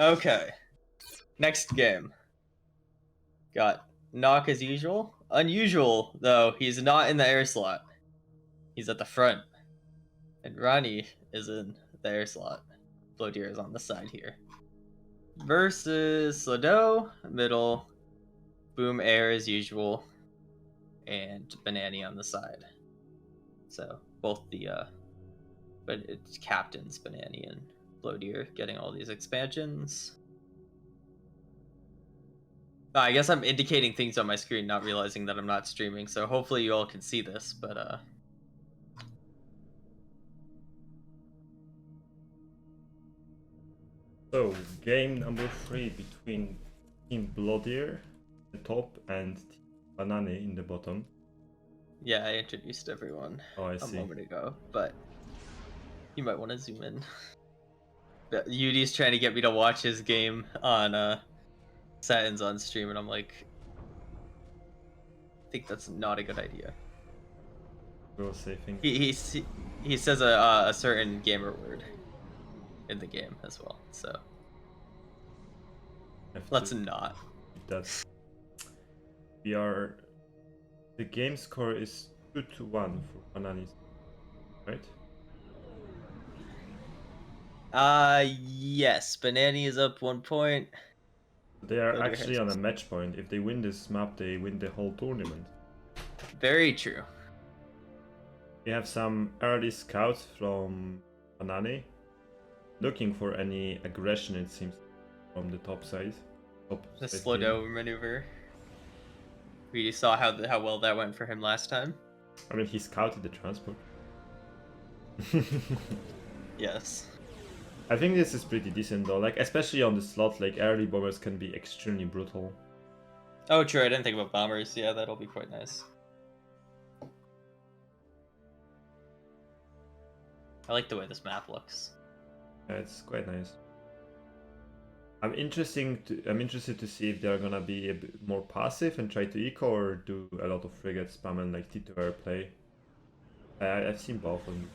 Okay. Next game. Got Knock as usual. Unusual, though, he's not in the air slot. He's at the front. And Ronnie is in the air slot. Blodir is on the side here. Versus Slodo, middle. Boom air as usual. And Banani on the side. So both the but it's captains Banani and Blodir getting all these expansions. I guess I'm indicating things on my screen, not realizing that I'm not streaming, so hopefully you all can see this, but So, game number 3 between Team Blodir at the top and Team Banane in the bottom. Yeah, I introduced everyone a moment ago, but you might want to zoom in. Yudi's trying to get me to watch his game on Satins on stream, and I'm like, I think that's not a good idea. We'll say things. He says a certain gamer word in the game as well, so let's not. That's the game score is 2-1 for Bananis, right? Yes, Banani is up 1 point. They are actually on a match point. If they win this map, they win the whole tournament. Very true. We have some early scouts from Banane looking for any aggression, it seems, from the top side. The Slodo maneuver. We saw how well that went for him last time. I mean, he scouted the transport. Yes. I think this is pretty decent though, like especially on the slot, like early bombers can be extremely brutal. Oh true, I didn't think about bombers. Yeah, that'll be quite nice. I like the way this map looks. Yeah, it's quite nice. I'm interested to see if they're gonna be a bit more passive and try to eco, or do a lot of frigate spam and like T2R play. I've seen both of them.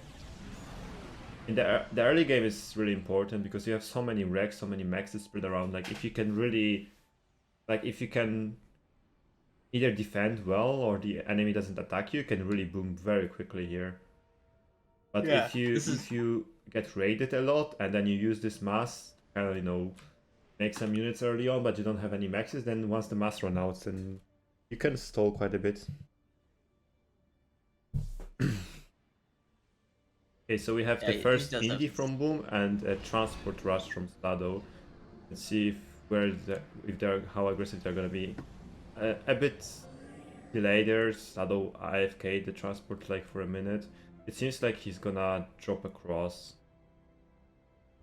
In the early game is really important because you have so many wrecks, so many mechs spread around. Like if you can really, like if you can either defend well or the enemy doesn't attack you, can really boom very quickly here. But yeah, if you get raided a lot and then you use this mass, kind of, you know, make some units early on, but you don't have any maxes, then once the mass run out, then you can stall quite a bit. Okay, so we have the first indie from Boom and a transport rush from Stado. Let's see how aggressive they're gonna be. A bit delayed there. Stado AFK the transport like for a minute. It seems like he's gonna drop across.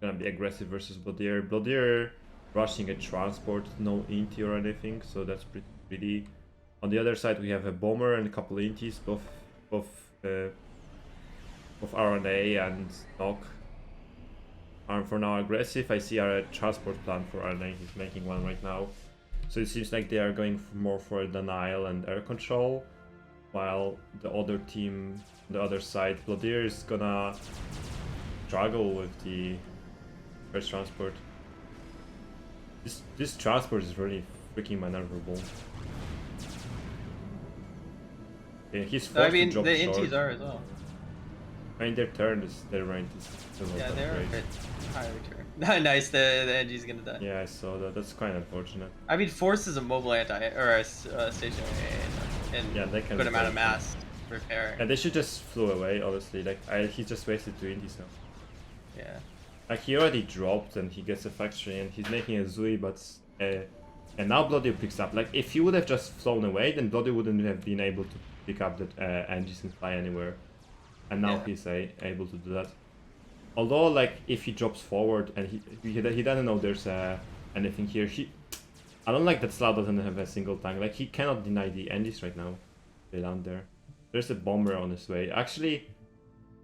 Gonna be aggressive versus Blodir. Blodir rushing a transport, no inti or anything, so that's pretty pretty. On the other side we have a bomber and a couple intis, both RNA and Knock are for now aggressive. I see a transport plan for RNA, he's making one right now. So it seems like they are going more for denial and air control, while the other team, the other side, Blodir is gonna struggle with the first transport. This transport is really freaking maneuverable. Yeah, he's forced to drop the short. intis are as well. I mean, their range is still not that they're great. a bit high return. Nice, the NG's gonna die. Yeah, I saw that. That's quite unfortunate. I mean, Force is a mobile or a stationary and yeah, they can good amount of mass repair. And they should just flew away, honestly. Like, he just wasted 2 indies now. Yeah. Like, he already dropped and he gets a factory and he's making a Zui, but... and now Blodir picks up. Like, if he would have just flown away, then Blodir wouldn't have been able to pick up the engines and fly anywhere. And now he's able to do that. Although, like, if he drops forward and he doesn't know there's anything here, I don't like that Slough doesn't have a single tank. Like, he cannot deny the engines right now. They land there. There's a bomber on his way. Actually,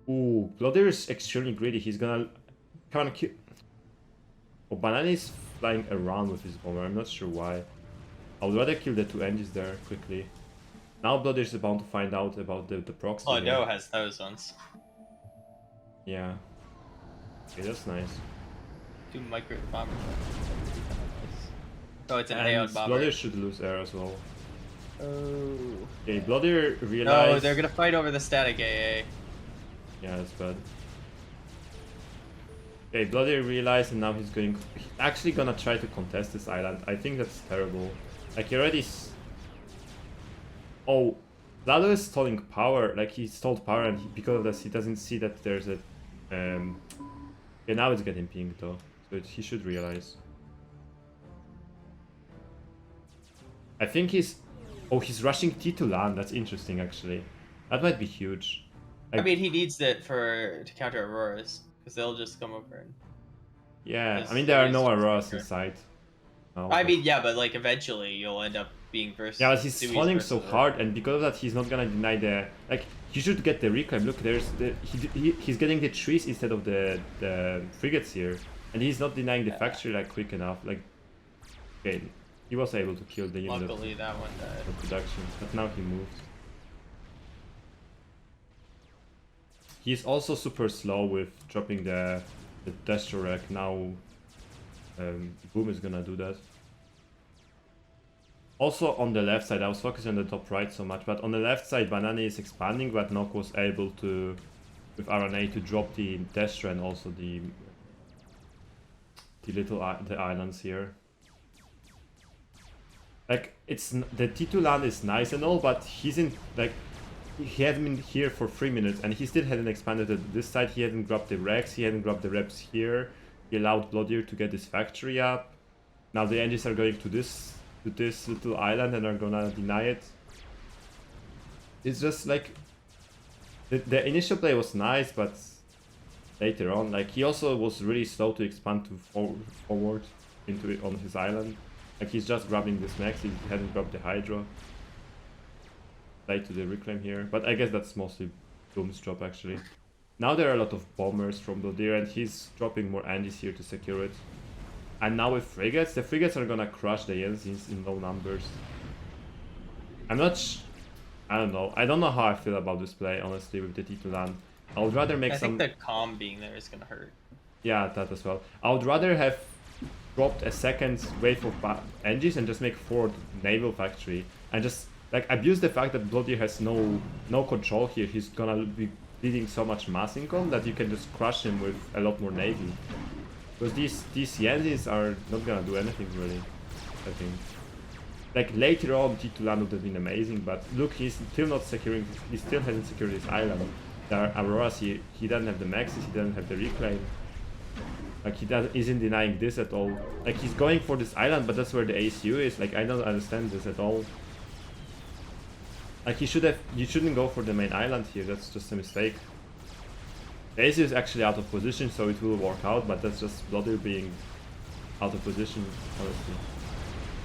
ooh, Blodir is extremely greedy. He's gonna kind of kill. Oh, Banana is flying around with his bomber. I'm not sure why. I would rather kill the 2 engines there quickly. Now Blodir is about to find out about the proxy. Oh, no, has those ones. Yeah. Okay, that's nice. Two micro bombers. Oh, it's an And Aeon bomber. Blodir should lose air as well. Oh. Okay, Blodir No, realized... they're gonna fight over the static AA. Yeah, that's bad. Okay, Blodir realized and now he's actually gonna try to contest this island. I think that's terrible. Like he already... Oh, Vlado is stalling power. Like he stalled power and because of this he doesn't see that there's a... Yeah, now it's getting pinged though. So he should realize. I think he's... Oh, he's rushing T to land. That's interesting actually. That might be huge. I mean, he needs it to counter Auroras, because they'll just come over and... Yeah, I mean there are no Auroras in sight. No. I mean, yeah, but like eventually you'll end up being versus... Yeah, but he's falling so hard, and because of that he's not gonna deny the... Like, he should get the reclaim. Look, there's the... He's getting the trees instead of the frigates here. And he's not denying the factory like quick enough. Like, okay, he was able to kill the unit Luckily that one died. of production, but now he moved. He's also super slow with dropping the Destro Wreck. Now Boom is gonna do that. Also on the left side, I was focusing on the top right so much, but on the left side Banani is expanding, but Nok was able to, with RNA, to drop the Destro and also the islands here. Like, it's the T2 land is nice and all, but he's in, like, he hadn't been here for 3 minutes and he still hadn't expanded it. This side he hadn't grabbed the Rex, he hadn't grabbed the reps here. He allowed Blodir to get his factory up. Now the engines are going to this little island and are gonna deny it. It's just like the initial play was nice, but later on, like, he also was really slow to expand to forward into it on his island. Like, he's just grabbing this max, he hadn't grabbed the Hydra. Late to the reclaim here, but I guess that's mostly Doom's job actually. Now there are a lot of bombers from Blodir and he's dropping more engines here to secure it. And now with frigates, the frigates are gonna crush the engines in low numbers. I don't know. I don't know how I feel about this play, honestly, with the T2 land. I would rather make some... I think the calm being there is gonna hurt. Yeah, that as well. I would rather have dropped a second wave of engines and just make 4 naval factory and just like abuse the fact that Blodir has no control here. He's gonna be bleeding so much mass income that you can just crush him with a lot more navy. Because these Yensis are not gonna do anything really, I think. Like later on T2 land would have been amazing, but look, he's still not securing, he still hasn't secured his island. There are Auroras, he doesn't have the maxes, he doesn't have the reclaim. Like he isn't denying this at all. Like he's going for this island, but that's where the ACU is. Like I don't understand this at all. Like you shouldn't go for the main island here, that's just a mistake. The ACU is actually out of position, so it will work out, but that's just Blodir being out of position, honestly.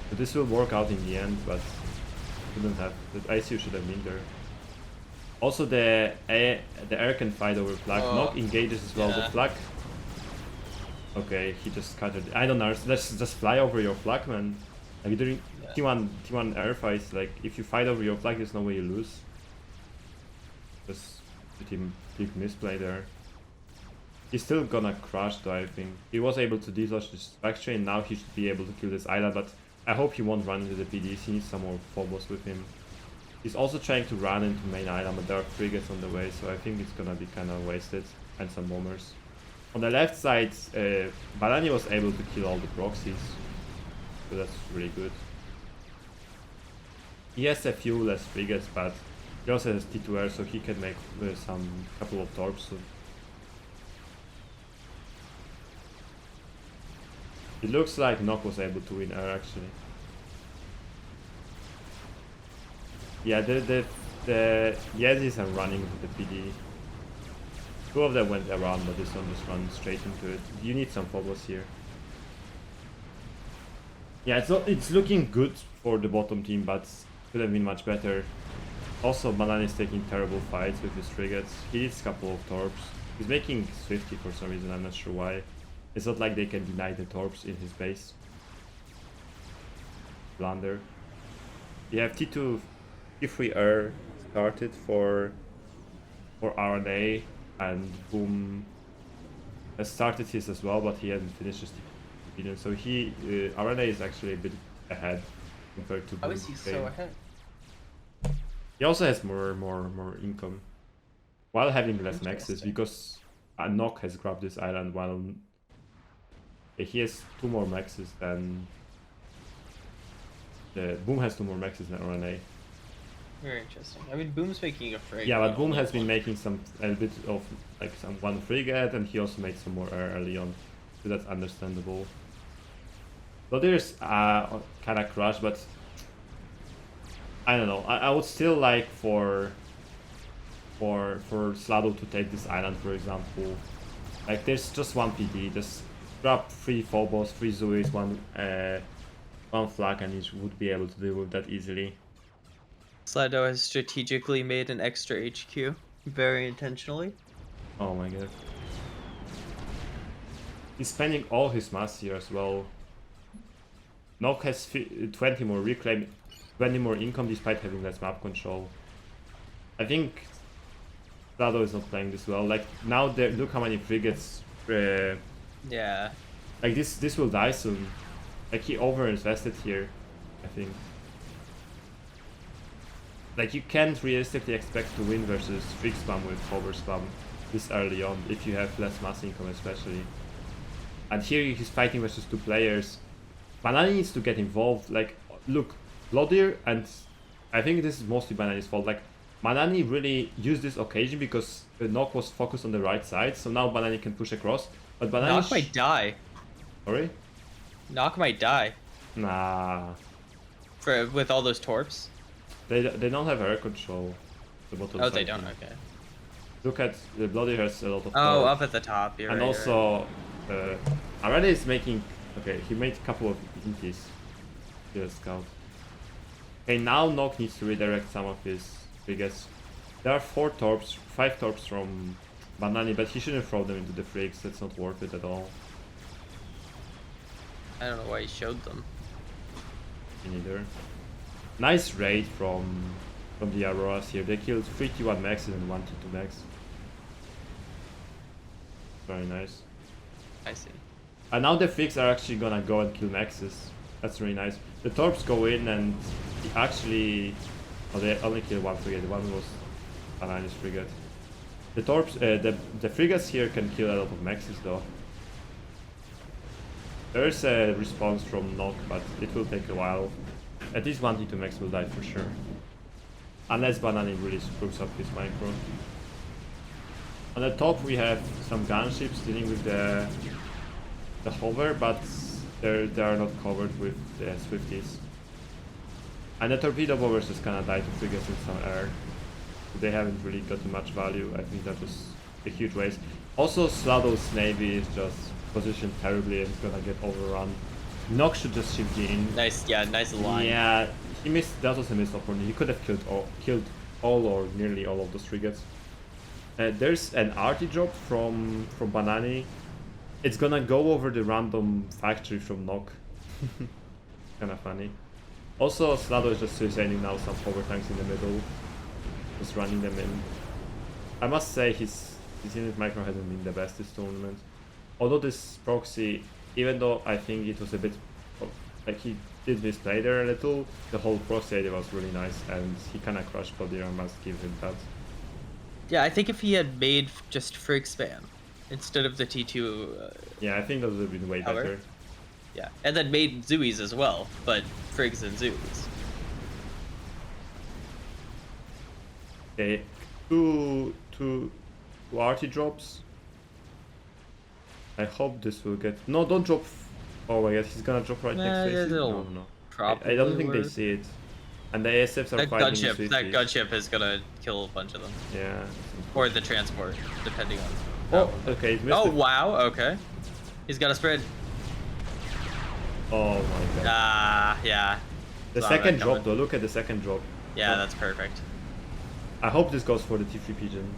But this will work out in the end, but shouldn't have. The ACU should have been there. Also the air can fight over flag. Nok engages as well. The flag. Okay, he just cut it. I don't know. Let's just fly over your flag, man. Like during T1 air fights, like if you fight over your flag, there's no way you lose. Just pretty big misplay there. He's still gonna crash though, I think. He was able to dislodge this factory and now he should be able to kill this island, but I hope he won't run into the PDs. He needs some more phobos with him. He's also trying to run into main island, but there are frigates on the way, so I think it's gonna be kind of wasted. And some bombers. On the left side, Balani was able to kill all the proxies, so that's really good. He has a few less frigates, but he also has T2 air, so he can make some couple of torps. So it looks like Nok was able to win air actually. Yeah, the Yeezys are running with the PD. 2 of them went around, but this one just ran straight into it. You need some phobos here. Yeah, it's looking good for the bottom team, but could have been much better. Also, Banan is taking terrible fights with his frigates. He needs a couple of torps. He's making Swifty for some reason, I'm not sure why. It's not like they can deny the torps in his base. Blunder. You have T2 T3 air started for RNA and Boom has started his as well, but he hasn't finished his TP. So he RNA is actually a bit ahead compared to. How is he so ahead? He also has more income while having less maxes because Nock has grabbed this island while he has 2 more maxes than Boom has 2 more maxes than RNA. Very interesting. I mean, Boom's making a frigate. Yeah, but Boom has been making a bit of like one frigate, and he also made some more early on, so that's understandable. Blodir's kind of crushed, but I don't know. I would still like for Slado to take this island, for example. Like, there's just 1 PD. Just grab 3 Phobos, 3 Zuis, 1 flag, and he would be able to deal with that easily. Slado has strategically made an extra HQ, very intentionally. Oh my god. He's spending all his mass here as well. Nock has 20 more reclaim, 20 more income despite having less map control. I think Slado is not playing this well. Like, now look how many frigates. Yeah. Like, this will die soon. Like, he over-invested here, I think. Like, you can't realistically expect to win versus Freak Spam with Hover Spam this early on, if you have less mass income especially. And here he's fighting versus 2 players. Banani needs to get involved. Like, look, Blodir, and I think this is mostly Banani's fault. Like, Banani really used this occasion because Nock was focused on the right side, so now Banani can push across. But Banani Nock might die. Sorry? Nock might die. Nah. With all those torps. They don't have air control. Oh, they don't. Okay. Look at the Blodir has a lot of. Oh, up at the top. You're and right, also, already is making. Okay, he made a couple of inties. Here, scout. Okay, now Nock needs to redirect some of his frigates. There are 5 torps from Banani, but he shouldn't throw them into the frigs. That's not worth it at all. I don't know why he showed them. Me neither. Nice raid from the Auroras here. They killed 3 T1 maxes and 1 T2 max. Very nice. I see. And now the frigs are actually gonna go and kill maxes. That's really nice. The torps go in and actually... Oh, they only kill 1 frigate. One was Banani's frigate. The torps, the frigates here can kill a lot of maxes though. There is a response from Nock, but it will take a while. At least 1 T2 max will die for sure. Unless Banani really screws up his micro. On the top we have some gunships dealing with the hover, but they are not covered with the Swifties. And the torpedo bombers just kinda die to frigates in some air. They haven't really gotten much value. I think that was a huge waste. Also, Slado's navy is just positioned terribly and gonna get overrun. Nock should just shift in. Nice, yeah, nice line. Yeah, he missed. That was a missed opportunity. He could have killed all or nearly all of those frigates. There's an arty drop from Banani. It's gonna go over the random factory from Nock. Kinda funny. Also, Slado is just suiciding now some power tanks in the middle, just running them in. I must say his unit micro hasn't been the best this tournament. Although this proxy, even though I think it was a bit like he did misplay there a little, the whole proxy idea was really nice and he kinda crushed Blodir. I must give him that. Yeah, I think if he had made just Frig Spam instead of the T2... yeah, I think that would have been way better. Yeah, and then made Zuis as well, but Frigs and Zuis. Okay, two arty drops. I hope this will get... No, don't drop... Oh my god, he's gonna drop right next to it. No. I don't think they see it. And the ASFs are fighting gunship. That gunship is gonna kill a bunch of them. Yeah. Or the transport, depending on... Oh, okay. Oh, wow, okay. He's got a spread. Oh my god. Ah, yeah. The second drop though, look at the second drop. Yeah, that's perfect. I hope this goes for the T3 pigeon.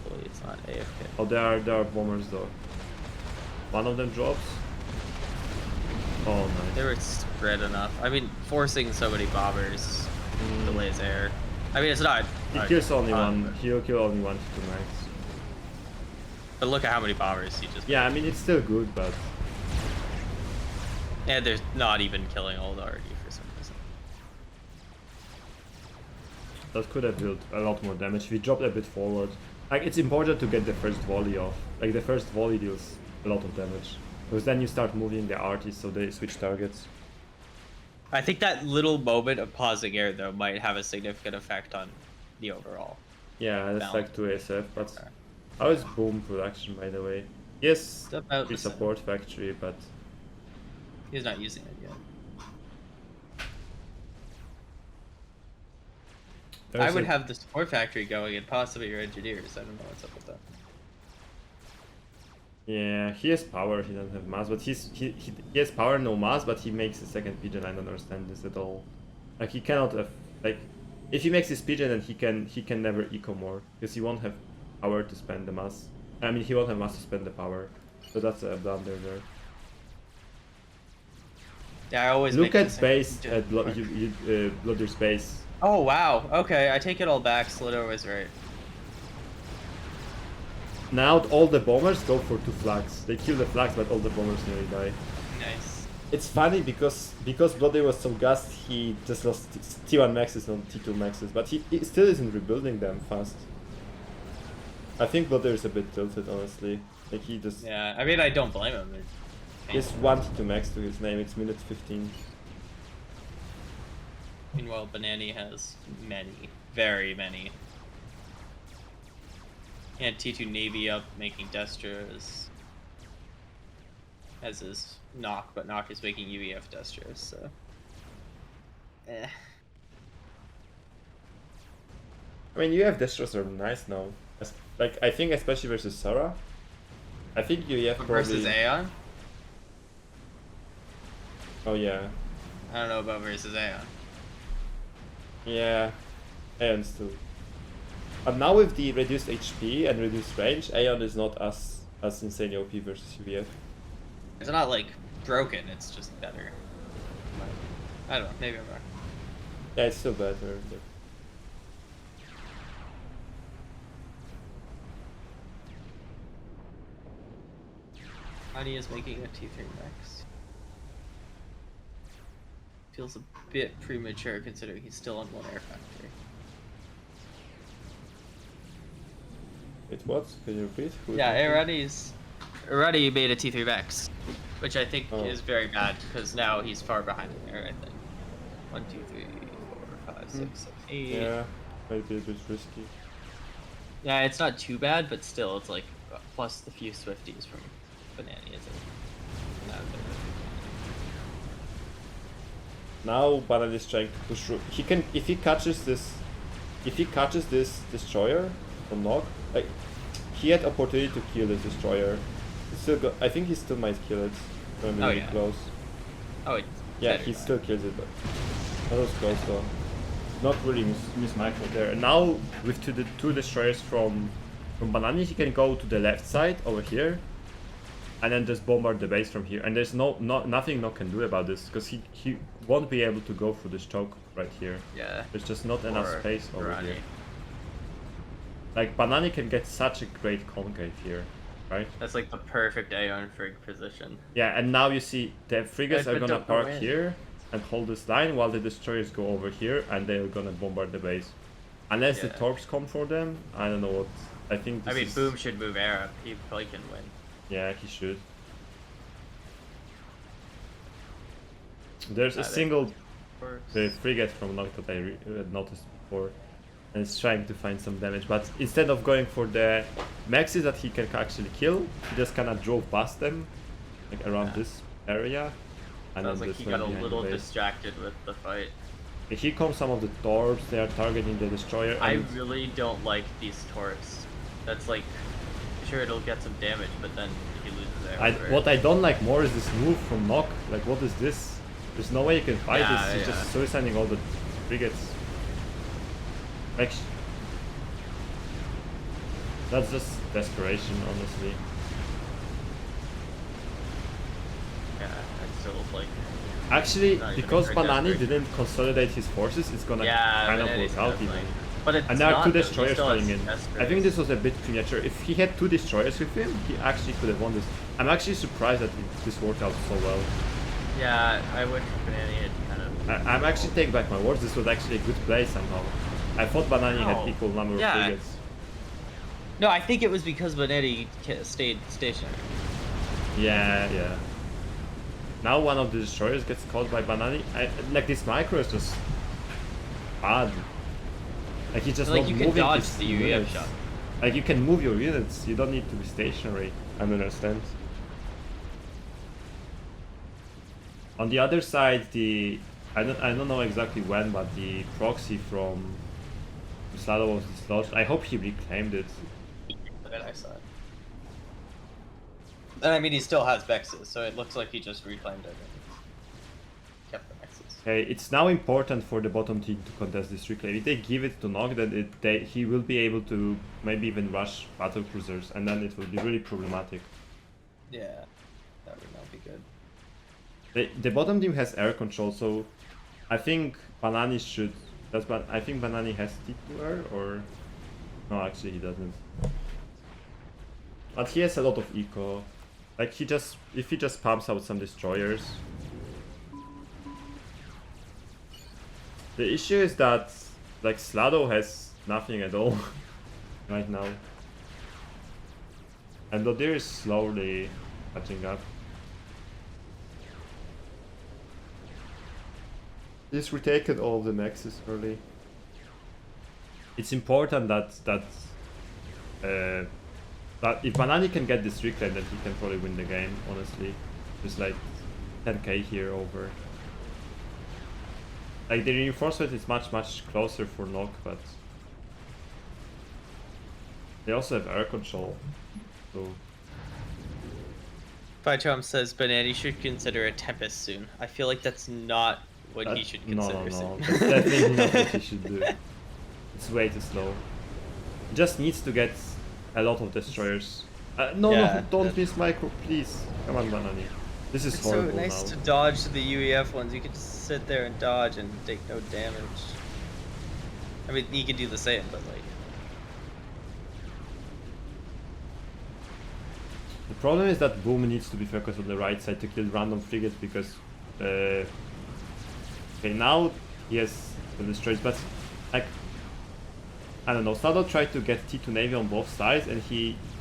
Hopefully it's not AFK. Oh, there are bombers though. One of them drops. Oh, nice. They were spread enough. I mean, forcing so many bombers delays air. I mean, it's not. He kills only one. He'll kill only 1 T2 max. But look at how many bombers he just. Yeah, I mean, it's still good, but... And they're not even killing old already for some reason. That could have dealt a lot more damage. We dropped a bit forward. Like, it's important to get the first volley off. Like, the first volley deals a lot of damage. Because then you start moving the artists so they switch targets. I think that little moment of pausing air, though, might have a significant effect on the overall. Yeah, that's balance. like 2 ASF, but... Okay. How is Boom production, by the way? Yes, It's about we the same. support factory, but... He's not using it yet. I would have the support factory going and possibly your engineers. I don't know what's up with that. Yeah, he has power, he doesn't have mass, but he has power, no mass, but he makes a second pigeon. I don't understand this at all. Like, he cannot have, like, if he makes his pigeon, then he can never eco more, because he won't have power to spend the mass. I mean, he won't have mass to spend the power, so that's a blunder there. Yeah, I always look make at base at Blodir's base. Oh wow, okay, I take it all back. Slido was right. Now all the bombers go for 2 flags. They kill the flags, but all the bombers nearly die. Nice. It's funny because Blodir was so gassed, he just lost T1 maxes, not T2 maxes, but he still isn't rebuilding them fast. I think Blodir is a bit tilted, honestly. Like, he just... Yeah, I mean, I don't blame him. He has 1 T2 max to his name, it's minute 15. Meanwhile, Banani has many, very many. He had T2 Navy up, making Destras. As is Knock, but Knock is making UEF Destras, so... Eh. I mean, UEF Destros are nice now. Like, I think especially versus Sarah. I think UEF probably... Versus Aeon? Oh yeah. I don't know about versus Aeon. Yeah, Aeon's too. But now with the reduced HP and reduced range, Aeon is not as insane OP versus UVF. It's not like broken, it's just better. I don't know, maybe I'm wrong. Yeah, it's still better. But... Honey is making a T3 max. Feels a bit premature considering he's still on 1 air factory. Wait, what? Can you repeat? Yeah, already made a T3 max, which I think is very bad because now he's far behind in there, I think. 1, 2, 3, 4, 5, 6, 7, 8. Yeah, maybe a bit risky. Yeah, it's not too bad, but still, it's like plus the few Swifties from Banani, is it? Not bad. Now Banana is trying to push through. He can, if he catches this destroyer from Nog, like, he had opportunity to kill this destroyer. I think he still might kill it. When really close. Oh, it's yeah, he still kills it, but that was close though. Not really miss micro there. And now with the 2 destroyers from Banani, he can go to the left side over here, and then just bombard the base from here. And there's nothing Nog can do about this because he won't be able to go through this choke right here. Yeah. There's just not enough space over Rani. here. Like, Banani can get such a great concave here, right? That's like the perfect Aeon Frig position. Yeah, and now you see the frigates But are gonna don't park go in. here and hold this line while the destroyers go over here and they're gonna bombard the base. Unless the Yeah. torps come for them, I don't know what. I think this I mean, is... Boom should move air up. He probably can win. Yeah, he should. There's a there- single Of course. the frigate from Nog that I had noticed before, and it's trying to find some damage, but instead of going for the maxes that he can actually kill, he just kind of drove past them, like around this area, and Sounds then like just he went got a behind little the base. distracted with the fight. Here come some of the torps, they are targeting the destroyer. I And really don't like these torps. That's like, sure it'll get some damage, but then he loses air. what I don't like more is this move from Nok. Like, what is this? There's no way you can fight Yeah, this. He's yeah. just suiciding all the frigates. Like, that's just desperation, honestly. Yeah, I still like. Actually, Not even because a great Banani desperation. didn't consolidate his forces, it's gonna Yeah, kind of Banani's work out gonna even. play. But it's And there are not, two though. He destroyers still has flying in. Esper. I think this was a bit premature. If he had 2 destroyers with him, he actually could have won this. I'm actually surprised that this worked out so well. Yeah, I wish Banani had kind of... I'm actually taking back my words. This was actually a good play somehow. I thought Banani had No. equal number of Yeah. frigates. No, I think it was because Benetti stayed stationary. Yeah. Now one of the destroyers gets caught by Banani. Like this micro is just bad. Like he's just Like not you moving can dodge his the UEF units. shot. Like you can move your units. You don't need to be stationary. I don't understand. On the other side, I don't know exactly when, but the proxy from Slado was dislodged. I hope he reclaimed it. That I saw it. And I mean, he still has Vexes, so it looks like he just reclaimed it and kept the Vexes. Okay, it's now important for the bottom team to contest this reclaim. If they give it to Nog, then he will be able to maybe even rush battle cruisers, and then it will be really problematic. Yeah, that would not be good. The bottom team has air control, so I think Banani should. I think Banani has T2 air, or no, actually he doesn't. But he has a lot of eco. Like if he just pumps out some destroyers. The issue is that like Slado has nothing at all right now. And Blodir is slowly catching up. He's retaken all of the Nexus early. It's important that if Banani can get this reclaim, then he can probably win the game, honestly. Just like 10k here over. Like the reinforcement is much closer for Nok, but they also have air control. So Fichom says Banani should consider a Tempest soon. I feel like that's not what he should consider soon. That's definitely not what he should do. It's way too slow. He just needs to get a lot of destroyers. No, don't miss micro, please. Come on, Banani. This is horrible now. It's so nice to dodge the UEF ones. You can just sit there and dodge and take no damage. I mean, you could do the same, but like... The problem is that Boom needs to be focused on the right side to kill random frigates because... okay, now he has the destroyers, but like... I don't know, Slado tried to get T2 Navy on both sides and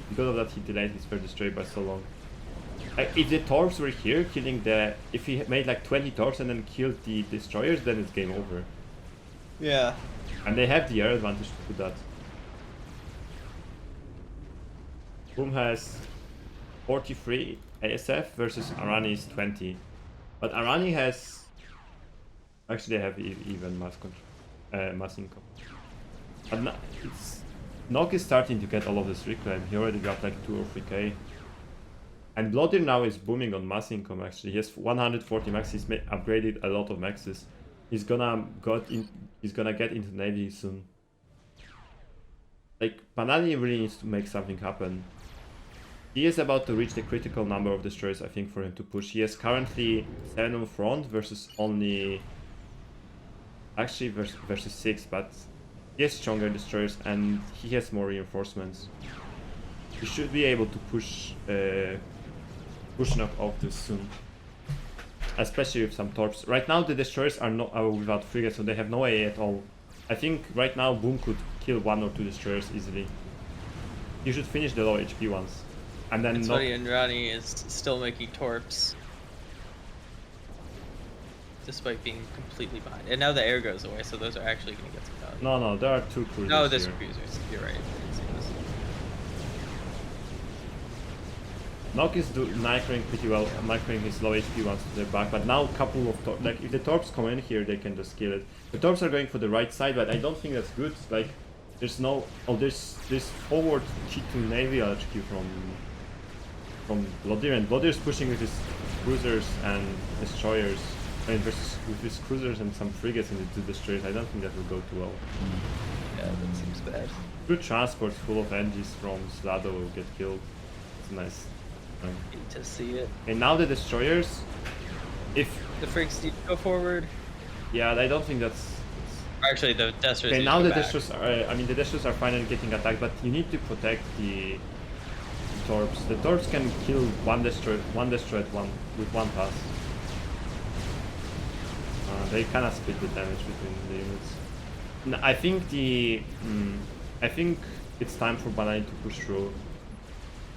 because of that he delayed his first destroyer by so long. Like, if the torps were here killing if he made like 20 torps and then killed the destroyers, then it's game over. Yeah. And they have the air advantage to do that. Boom has 43 ASF versus Arani's 20. But Arani has... Actually they have even mass income. But Nog is starting to get all of this reclaim. He already got like 2 or 3k. And Blodir now is booming on mass income actually. He has 140 max, he's upgraded a lot of maxes. He's gonna get into Navy soon. Like, Banani really needs to make something happen. He is about to reach the critical number of destroyers, I think, for him to push. He has currently 7 on front versus only... Actually versus 6, but he has stronger destroyers and he has more reinforcements. He should be able to push Nog off this soon. Especially with some torps. Right now the destroyers are without frigates, so they have no AA at all. I think right now Boom could kill 1 or 2 destroyers easily. You should finish the low HP ones. And then It's funny, and Rani is still making torps. Despite being completely behind. And now the air goes away, so those are actually going to get some value. No, there are 2 cruisers. No, there's here. cruisers. You're right. I didn't see this. Nog is microing pretty well, microing his low HP ones to their back, but now a couple of torps, like if the torps come in here, they can just kill it. The torps are going for the right side, but I don't think that's good. Like, there's no, there's forward T2 Navy HQ from Blodir, and Blodir is pushing with his cruisers and destroyers, and with his cruisers and some frigates and the destroyers. I don't think that will go too well. Yeah, that seems bad. Good transport full of NGs from Slado will get killed. It's nice. Need to see it. And now the destroyers, if The frigs need to go forward. yeah, I don't think that's Actually, the Destros. Okay, need now to the go back. Destros are, I mean, the Destros are finally getting attacked, but you need to protect the Torps. The Torps can kill one destroyer at with one pass. They kinda split the damage between the units. I think I think it's time for Banani to push through.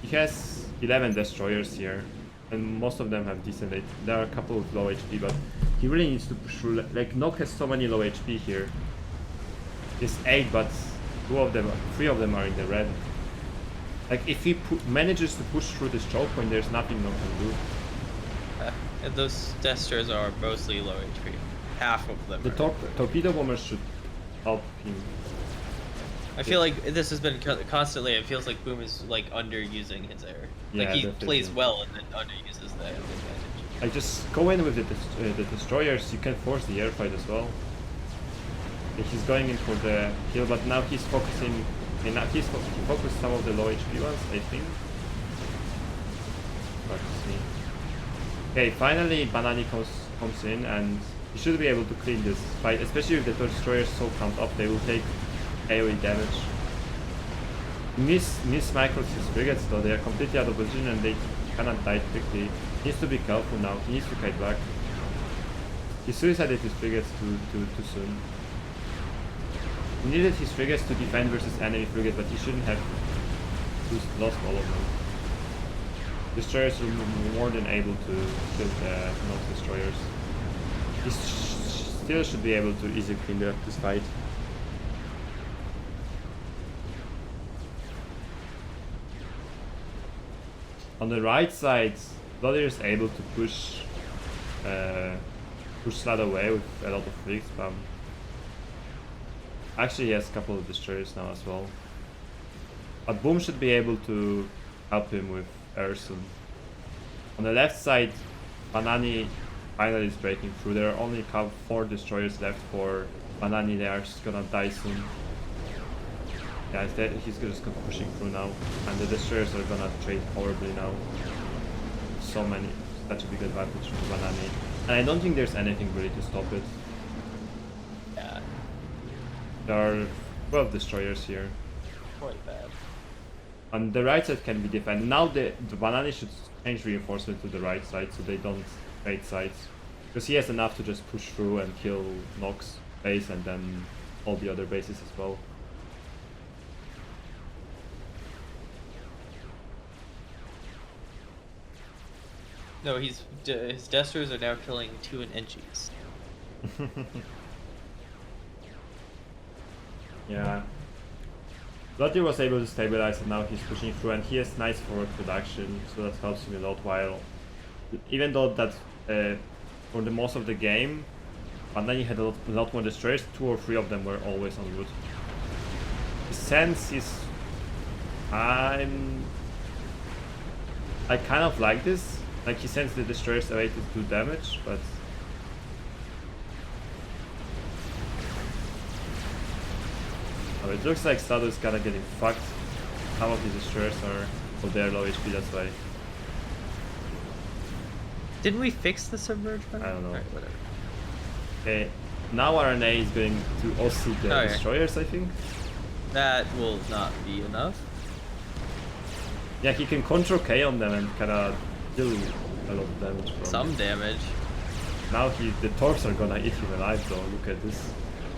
He has 11 destroyers here, and most of them have decent HP. There are a couple with low HP, but he really needs to push through. Like Nock has so many low HP here. It's 8, but 3 of them are in the red. Like if he manages to push through this choke point, there's nothing Nock can do. And those Destros are mostly low HP. Half of them. The torpedo bombers should help him. I feel like this has been constantly. It feels like Boom is like underusing his air. Like Yeah, he definitely. plays well and then underuses the advantage. Like just go in with the destroyers. You can force the airfight as well. Like, he's going in for the kill, but now he's focusing. And now he focused some of the low HP ones, I think. Hard to see. Okay, finally Banani comes in and he should be able to clean this fight, especially if the destroyers so count up, they will take AoE damage. Miss micros his frigates though, they are completely out of position and they cannot die quickly. He needs to be careful now, he needs to kite back. He suicided his frigates too soon. He needed his frigates to defend versus enemy frigates, but he shouldn't have lost all of them. Destroyers are more than able to kill the non-destroyers. He still should be able to easily clean up this fight. On the right side, Blodir is able to push Slad away with a lot of fleet spam. Actually, he has a couple of destroyers now as well. But Boom should be able to help him with air soon. On the left side, Banani finally is breaking through. There are only 4 destroyers left for Banani. They are just gonna die soon. Yeah, he's just pushing through now. And the destroyers are gonna trade horribly now. So many, such a big advantage for Banani. And I don't think there's anything really to stop it. Yeah. There are 12 destroyers here. Quite bad. On the right side can be defended. Now the Banani should change reinforcement to the right side so they don't trade sides. Because he has enough to just push through and kill Nock's base and then all the other bases as well. No, his Destros are now killing 2 inches. Yeah. Blodir was able to stabilize and now he's pushing through and he has nice forward production, so that helps him a lot. While even though that for the most of the game Banani had a lot more destroyers, 2 or 3 of them were always on route. His sense is I kind of like this. Like he sends the destroyers away to do damage, but oh, it looks like Sado is kinda getting fucked. Some of the destroyers are they're low HP, that's why. Didn't we fix the submerge button? I don't know. Alright, whatever. Okay, now RNA is going to OC the Okay. destroyers, I think. That will not be enough. Yeah, he can control K on them and kinda deal a lot of damage from Some damage. Now the Torps are gonna eat him alive though, look at this.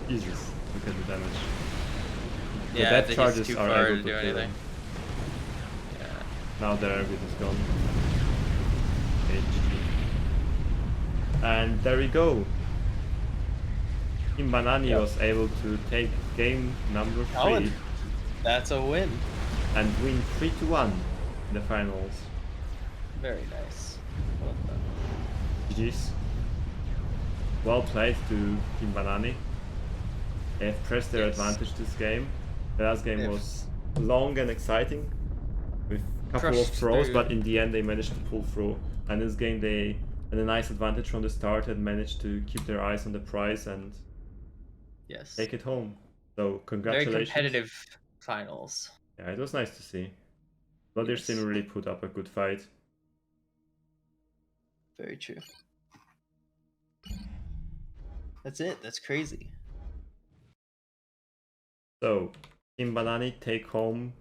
Jesus, look at the damage. The Yeah, death he's charges too are far able to to do kill anything. him. Yeah. Now their airbeat is gone. HG. And there we go. Team Banani Yep. was able to take game number 3 Solid. That's a win. and win 3-1 in the finals. Very nice. Well done. GG's. Well played to Team Banani. They have pressed their Yes. advantage this game. The last game They've was long and exciting with a couple of crushed throws, through. but in the end they managed to pull through. And this game they had a nice advantage from the start and managed to keep their eyes on the prize and Yes. take it home. So Very congratulations. competitive finals. Yeah, it was nice to see. Blodir Yes. team really put up a good fight. Very true. That's it. That's crazy. So, Team Banani take home.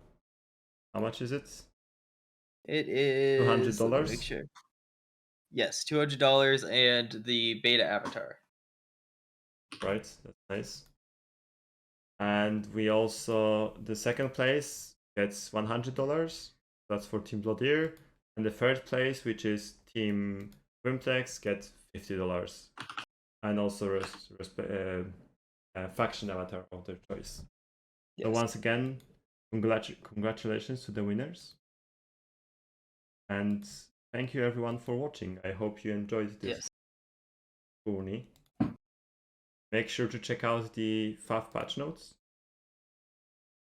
How much is it? It is $200? let me make sure. Yes, $200 and the beta avatar. Right, that's nice. And we also, the second place gets $100. That's for Team Blodir. And the third place, which is Team Wimplex, gets $50. And also faction avatar of their choice. Yes. So once again, congratulations to the winners. And thank you everyone for watching. I hope you enjoyed this tourney. Make sure to check out the FAF patch notes,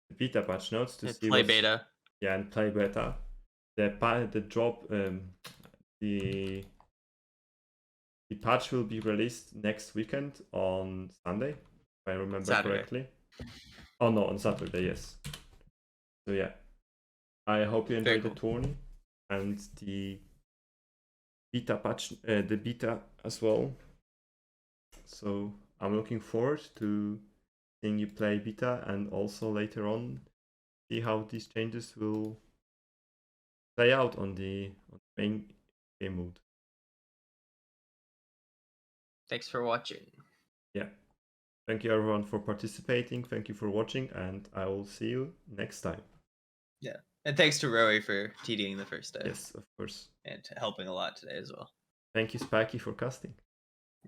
the beta patch notes to see play beta. Yeah, and play beta. The patch will be released next weekend on Sunday, if I remember correctly. Oh no, on Saturday, yes. So yeah, I hope you enjoyed the tourney and the beta patch, the beta as well. So I'm looking forward to seeing you play beta and also later on see how these changes will play out on the main game mode. Thanks for watching. Yeah. Thank you everyone for participating. Thank you for watching, and I will see you next time. Yeah. And thanks to Rowie for TDing the first day. Yes, of course. And helping a lot today as well. Thank you, Spikey, for casting.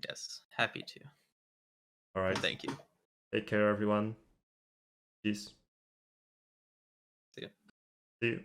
Yes, happy to. All right. And thank you. Take care, everyone. Peace. See you. See you.